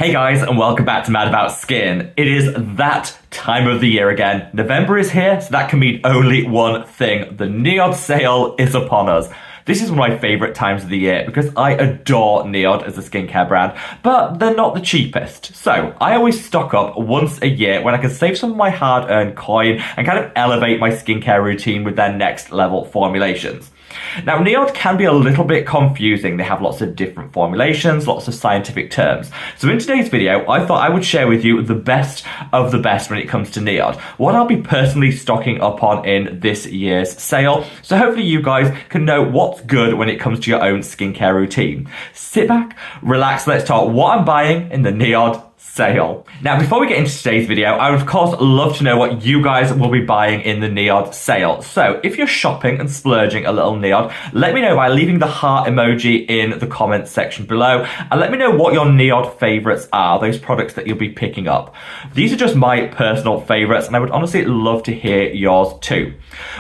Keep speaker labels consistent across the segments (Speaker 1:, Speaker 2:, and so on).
Speaker 1: Hey guys, and welcome back to Mad About Skin. It is that time of the year again. November is here, so that can mean only one thing. The NIOD sale is upon us. This is one of my favourite times of the year because I adore NIOD as a skincare brand, but they're not the cheapest. So I always stock up once a year when I can save some of my hard-earned coin and kind of elevate my skincare routine with their next level formulations. Now, NIOD can be a little bit confusing. They have lots of different formulations, lots of scientific terms. So in today's video, I thought I would share with you the best of the best when it comes to NIOD, what I'll be personally stocking up on in this year's sale. So hopefully you guys can know what's good when it comes to your own skincare routine. Sit back, relax, let's talk what I'm buying in the NIOD sale. Now, before we get into today's video, I would of course love to know what you guys will be buying in the NIOD sale. So if you're shopping and splurging a little NIOD, let me know by leaving the heart emoji in the comments section below, and let me know what your NIOD favorites are, those products that you'll be picking up. These are just my personal favorites, and I would honestly love to hear yours too.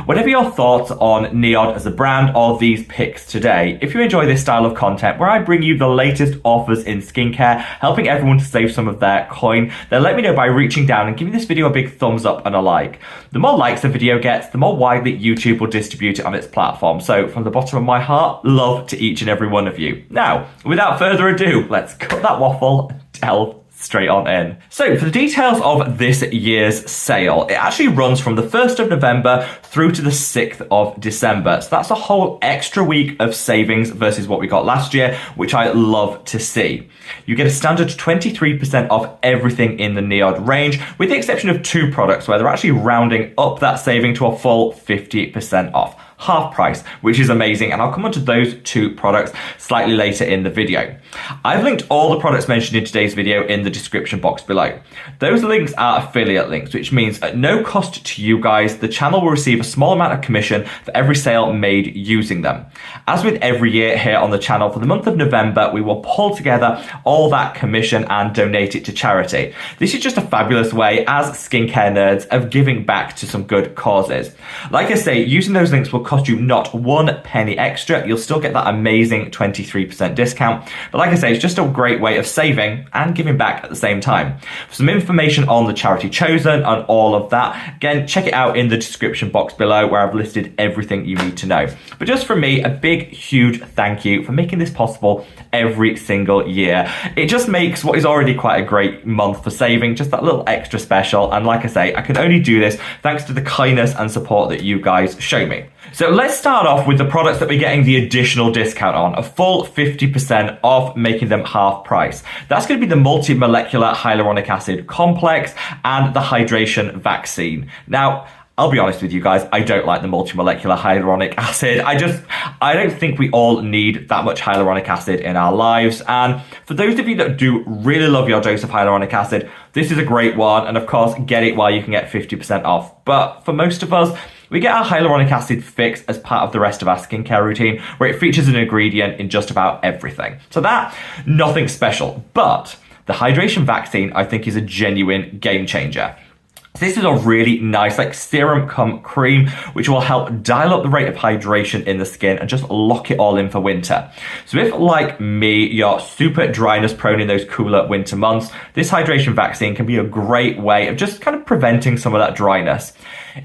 Speaker 1: Whatever your thoughts on NIOD as a brand or these picks today, if you enjoy this style of content where I bring you the latest offers in skincare, helping everyone to save some of their coin, then let me know by reaching down and giving this video a big thumbs up and a like. The more likes the video gets, the more widely YouTube will distribute it on its platform. So from the bottom of my heart, love to each and every one of you. Now, without further ado, let's cut that waffle and delve straight on in. So for the details of this year's sale, it actually runs from the 1st of November through to the 6th of December. So that's a whole extra week of savings versus what we got last year, which I love to see. You get a standard 23% off everything in the NIOD range, with the exception of 2 products where they're actually rounding up that saving to a full 50% off. Half price, which is amazing, and I'll come on to those 2 products slightly later in the video. I've linked all the products mentioned in today's video in the description box below. Those links are affiliate links, which means at no cost to you guys, the channel will receive a small amount of commission for every sale made using them. As with every year here on the channel, for the month of November, we will pull together all that commission and donate it to charity. This is just a fabulous way as skincare nerds of giving back to some good causes. Like I say, using those links will cost you not 1 penny extra. You'll still get that amazing 23% discount. But like I say, it's just a great way of saving and giving back at the same time. For some information on the charity chosen and all of that, again, check it out in the description box below where I've listed everything you need to know. But just from me, a big, huge thank you for making this possible every single year. It just makes what is already quite a great month for saving just that little extra special. And like I say, I can only do this thanks to the kindness and support that you guys show me. So let's start off with the products that we're getting the additional discount on, a full 50% off, making them half price. That's going to be the multi-molecular hyaluronic acid complex and the hydration vaccine. Now, I'll be honest with you guys, I don't like the multi-molecular hyaluronic acid. I don't think we all need that much hyaluronic acid in our lives. And for those of you that do really love your dose of hyaluronic acid, this is a great one. And of course, get it while you can get 50% off. But for most of us, we get our hyaluronic acid fix as part of the rest of our skincare routine, where it features an ingredient in just about everything. So that, nothing special. But the hydration vaccine, I think, is a genuine game changer. This is a really nice serum cum cream, which will help dial up the rate of hydration in the skin and just lock it all in for winter. So if, like me, you're super dryness prone in those cooler winter months, this hydration vaccine can be a great way of just kind of preventing some of that dryness.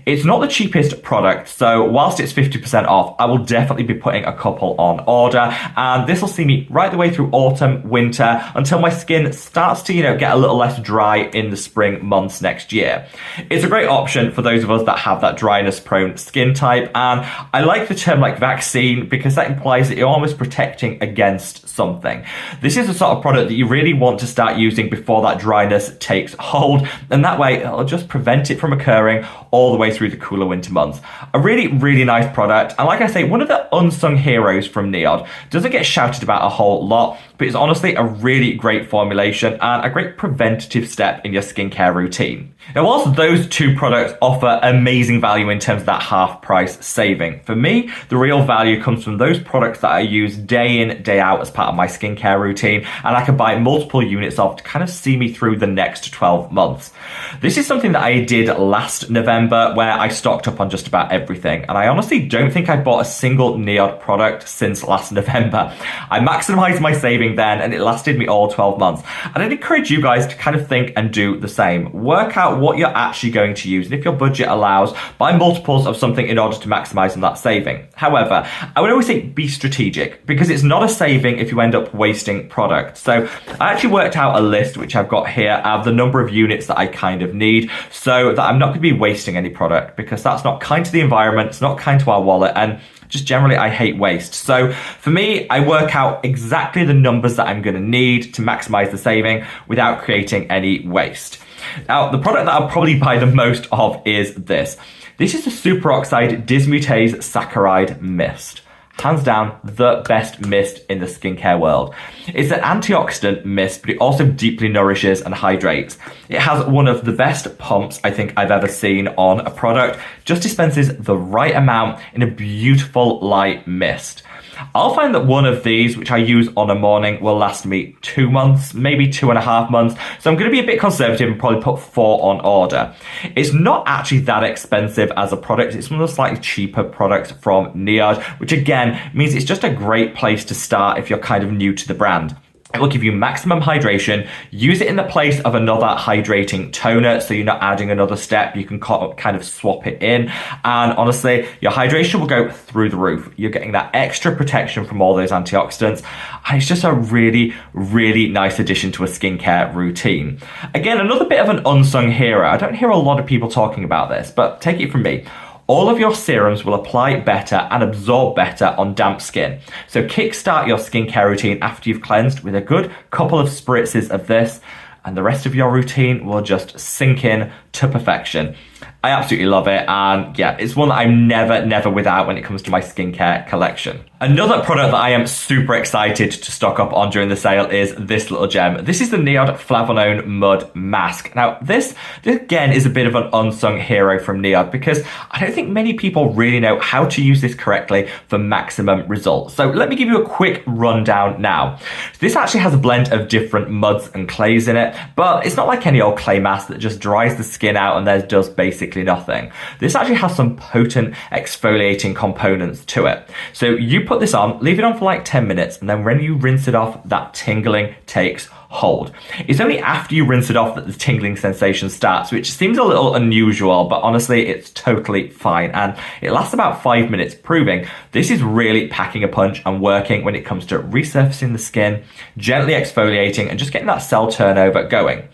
Speaker 1: It's not the cheapest product, so whilst it's 50% off, I will definitely be putting a couple on order, and this will see me right the way through autumn, winter, until my skin starts to, get a little less dry in the spring months next year. It's a great option for those of us that have that dryness prone skin type, and I like the term vaccine because that implies that you're almost protecting against something. This is the sort of product that you really want to start using before that dryness takes hold, and that way it'll just prevent it from occurring all the way through the cooler winter months. A really, really nice product, and like I say, one of the unsung heroes from NIOD. Doesn't get shouted about a whole lot, but it's honestly a really great formulation and a great preventative step in your skincare routine. Now, whilst those 2 products offer amazing value in terms of that half price saving, for me, the real value comes from those products that I use day in, day out as part of my skincare routine, and I can buy multiple units of to kind of see me through the next 12 months. This is something that I did last November where I stocked up on just about everything, and I honestly don't think I bought a single NIOD product since last November. I maximized my savings saving then, and it lasted me all 12 months. And I'd encourage you guys to kind of think and do the same. Work out what you're actually going to use, and if your budget allows, buy multiples of something in order to maximize on that saving. However, I would always say be strategic, because it's not a saving if you end up wasting product. So I actually worked out a list, which I've got here, of the number of units that I kind of need, so that I'm not going to be wasting any product, because that's not kind to the environment, it's not kind to our wallet, and just generally I hate waste. So for me, I work out exactly the numbers that I'm going to need to maximize the saving without creating any waste. Now, the product that I'll probably buy the most of is this. This is the superoxide dismutase saccaride mist. Hands down, the best mist in the skincare world. It's an antioxidant mist, but it also deeply nourishes and hydrates. It has one of the best pumps I think I've ever seen on a product. Just dispenses the right amount in a beautiful light mist. I'll find that one of these, which I use on a morning, will last me 2 months, maybe 2.5 months. So I'm going to be a bit conservative and probably put 4 on order. It's not actually that expensive as a product. It's one of the slightly cheaper products from NIOD, which again means it's just a great place to start if you're kind of new to the brand. It will give you maximum hydration. Use it in the place of another hydrating toner, so you're not adding another step. You can kind of swap it in. And honestly, your hydration will go through the roof. You're getting that extra protection from all those antioxidants. And it's just a really, really nice addition to a skincare routine. Again, another bit of an unsung hero. I don't hear a lot of people talking about this, but take it from me. All of your serums will apply better and absorb better on damp skin. So kickstart your skincare routine after you've cleansed with a good couple of spritzes of this, and the rest of your routine will just sink in to perfection. I absolutely love it, and yeah, it's one that I'm never without when it comes to my skincare collection. Another product that I am super excited to stock up on during the sale is this little gem. This is the NIOD Flavanone Mud Mask. Now, this again is a bit of an unsung hero from NIOD, because I don't think many people really know how to use this correctly for maximum results. So let me give you a quick rundown now. This actually has a blend of different muds and clays in it, but it's not like any old clay mask that just dries the skin out and then does basically nothing. This actually has some potent exfoliating components to it. So you put this on, leave it on for like 10 minutes, and then when you rinse it off, that tingling takes hold. It's only after you rinse it off that the tingling sensation starts, which seems a little unusual, but honestly, it's totally fine. And it lasts about 5 minutes, proving this is really packing a punch and working when it comes to resurfacing the skin, gently exfoliating, and just getting that cell turnover going.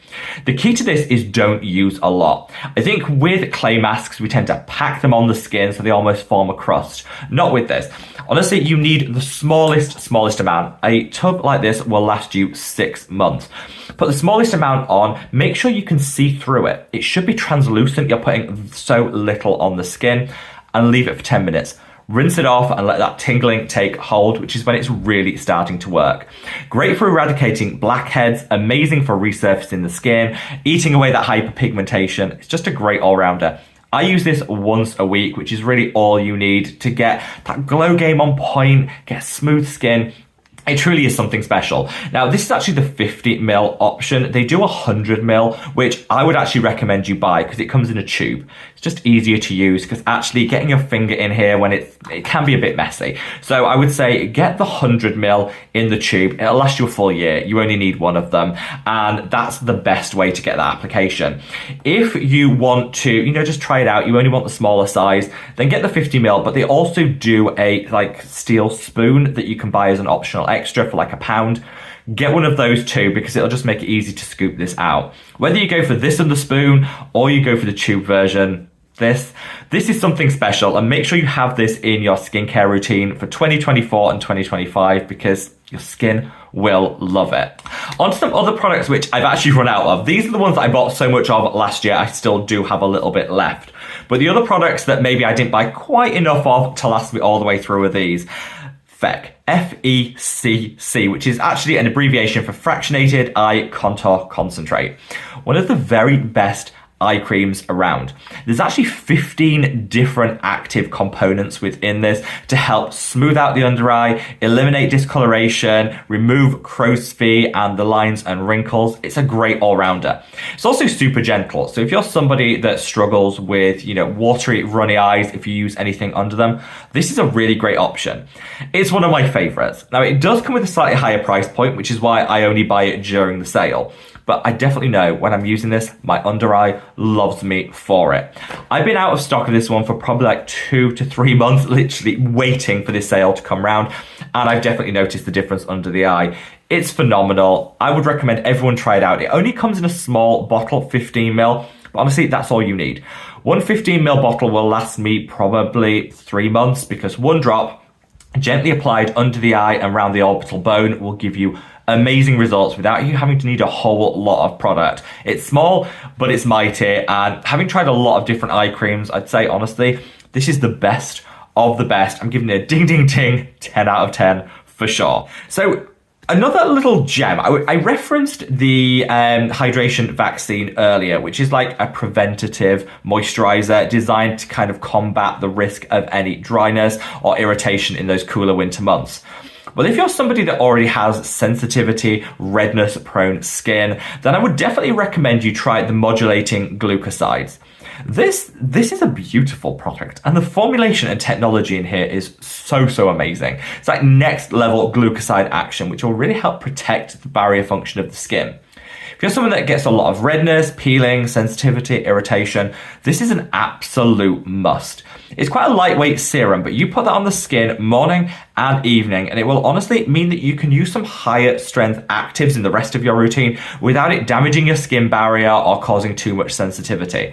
Speaker 1: The key to this is don't use a lot. I think with clay masks, we tend to pack them on the skin so they almost form a crust. Not with this. Honestly, you need the smallest amount. A tub like this will last you 6 months. Put the smallest amount on, make sure you can see through it. It should be translucent, you're putting so little on the skin, and leave it for 10 minutes. Rinse it off and let that tingling take hold, which is when it's really starting to work. Great for eradicating blackheads, amazing for resurfacing the skin, eating away that hyperpigmentation. It's just a great all-rounder. I use this once a week, which is really all you need to get that glow game on point, get smooth skin. It truly is something special. Now, this is actually the 50ml option. They do 100ml, which I would actually recommend you buy because it comes in a tube. It's just easier to use because actually getting your finger in here when it can be a bit messy. So I would say get the 100ml in the tube. It'll last you a full year. You only need one of them. And that's the best way to get that application. If you want to, just try it out, you only want the smaller size, then get the 50ml, but they also do a steel spoon that you can buy as an optional extra for like £1. Get one of those too, because it'll just make it easy to scoop this out. Whether you go for this and the spoon or you go for the tube version, this is something special, and make sure you have this in your skincare routine for 2024 and 2025 because your skin will love it. On to some other products which I've actually run out of. These are the ones that I bought so much of last year. I still do have a little bit left. But the other products that maybe I didn't buy quite enough of to last me all the way through are these. FECC, F-E-C-C, which is actually an abbreviation for Fractionated Eye Contour Concentrate. One of the very best eye creams around. There's actually 15 different active components within this to help smooth out the under eye, eliminate discoloration, remove crow's feet and the lines and wrinkles. It's a great all-rounder. It's also super gentle. So if you're somebody that struggles with, watery, runny eyes, if you use anything under them, this is a really great option. It's one of my favorites. Now, it does come with a slightly higher price point, which is why I only buy it during the sale. But I definitely know when I'm using this, my under eye loves me for it. I've been out of stock of this one for probably like 2 to 3 months, literally waiting for this sale to come round. And I've definitely noticed the difference under the eye. It's phenomenal. I would recommend everyone try it out. It only comes in a small bottle, 15 ml. But honestly, that's all you need. One 15 ml bottle will last me probably 3 months because one drop gently applied under the eye and around the orbital bone will give you amazing results without you having to need a whole lot of product. It's small, but it's mighty. And having tried a lot of different eye creams, I'd say honestly, this is the best of the best. I'm giving it a ding, ding, ding, 10 out of 10 for sure. So another little gem, I referenced the hydration vaccine earlier, which is like a preventative moisturizer designed to kind of combat the risk of any dryness or irritation in those cooler winter months. Well, if you're somebody that already has sensitivity, redness prone skin, then I would definitely recommend you try the modulating glucosides. This is a beautiful product, and the formulation and technology in here is so amazing. It's like next level glucoside action, which will really help protect the barrier function of the skin. If you're someone that gets a lot of redness, peeling, sensitivity, irritation, this is an absolute must. It's quite a lightweight serum, but you put that on the skin morning and evening, and it will honestly mean that you can use some higher strength actives in the rest of your routine without it damaging your skin barrier or causing too much sensitivity.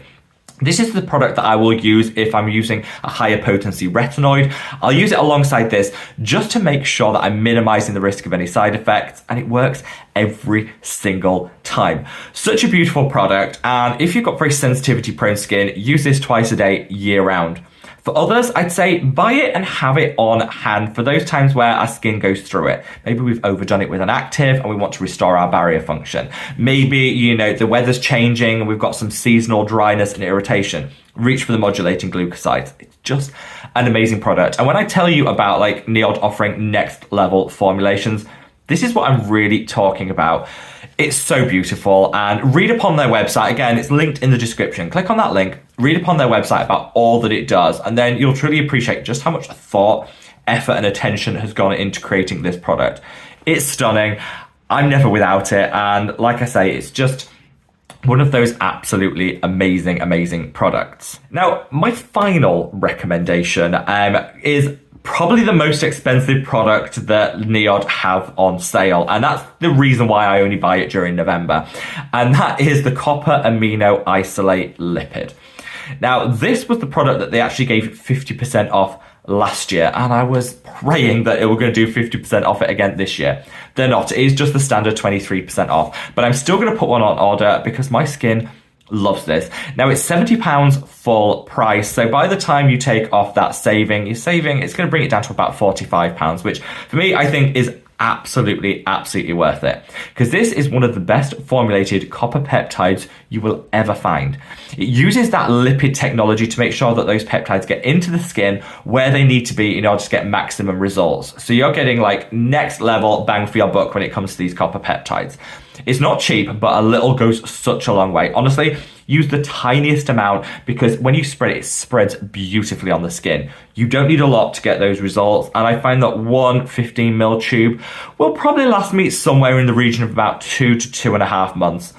Speaker 1: This is the product that I will use if I'm using a higher potency retinoid. I'll use it alongside this just to make sure that I'm minimizing the risk of any side effects, and it works every single time. Such a beautiful product, and if you've got very sensitivity prone skin, use this twice a day, year round. For others, I'd say buy it and have it on hand for those times where our skin goes through it. Maybe we've overdone it with an active and we want to restore our barrier function. Maybe, the weather's changing and we've got some seasonal dryness and irritation. Reach for the modulating glucosides. It's just an amazing product. And when I tell you about like NIOD offering next level formulations, this is what I'm really talking about. It's so beautiful, and read upon their website. Again, it's linked in the description. Click on that link, read upon their website about all that it does, and then you'll truly appreciate just how much thought, effort, and attention has gone into creating this product. It's stunning. I'm never without it, and like I say, it's just one of those absolutely amazing products. Now, my final recommendation is probably the most expensive product that NIOD have on sale, and that's the reason why I only buy it during November, and that is the copper amino isolate lipid. Now, this was the product that they actually gave 50% off last year, and I was praying that it were going to do 50% off it again this year. They're not. It is just the standard 23% off, but I'm still going to put one on order because my skin loves this. Now, it's £70 full price, so by the time you take off that saving, it's going to bring it down to about £45, which for me I think is absolutely worth it, because this is one of the best formulated copper peptides you will ever find. It uses that lipid technology to make sure that those peptides get into the skin where they need to be in order to get maximum results. So you're getting like next level bang for your buck when it comes to these copper peptides. It's not cheap, but a little goes such a long way. Honestly, use the tiniest amount, because when you spread it, it spreads beautifully on the skin. You don't need a lot to get those results, and I find that one 15 ml tube will probably last me somewhere in the region of about 2 to 2.5 months.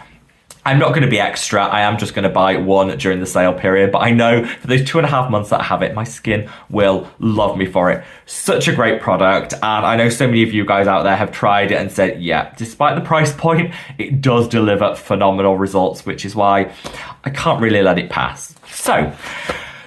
Speaker 1: I'm not going to be extra. I am just going to buy one during the sale period, but I know for those 2.5 months that I have it, my skin will love me for it. Such a great product, and I know so many of you guys out there have tried it and said, yeah, despite the price point, it does deliver phenomenal results, which is why I can't really let it pass. So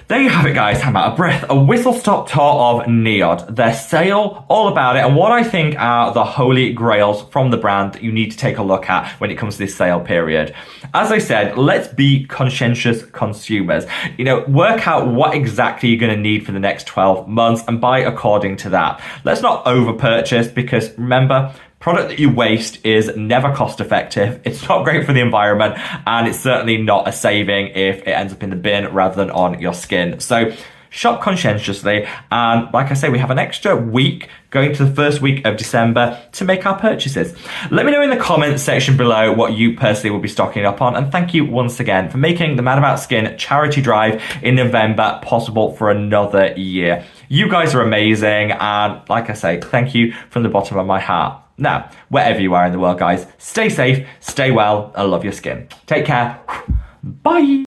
Speaker 1: there you have it, guys. I'm out of breath. A whistle-stop tour of NIOD, their sale, all about it, and what I think are the holy grails from the brand that you need to take a look at when it comes to this sale period. As I said, let's be conscientious consumers. Work out what exactly you're going to need for the next 12 months and buy according to that. Let's not over-purchase, because remember, product that you waste is never cost effective. It's not great for the environment, and it's certainly not a saving if it ends up in the bin rather than on your skin. So shop conscientiously, and like I say, we have an extra week going to the first week of December to make our purchases. Let me know in the comments section below what you personally will be stocking up on, and thank you once again for making the Mad About Skin charity drive in November possible for another year. You guys are amazing, and like I say, thank you from the bottom of my heart. Now, wherever you are in the world, guys, stay safe, stay well, and love your skin. Take care. Bye.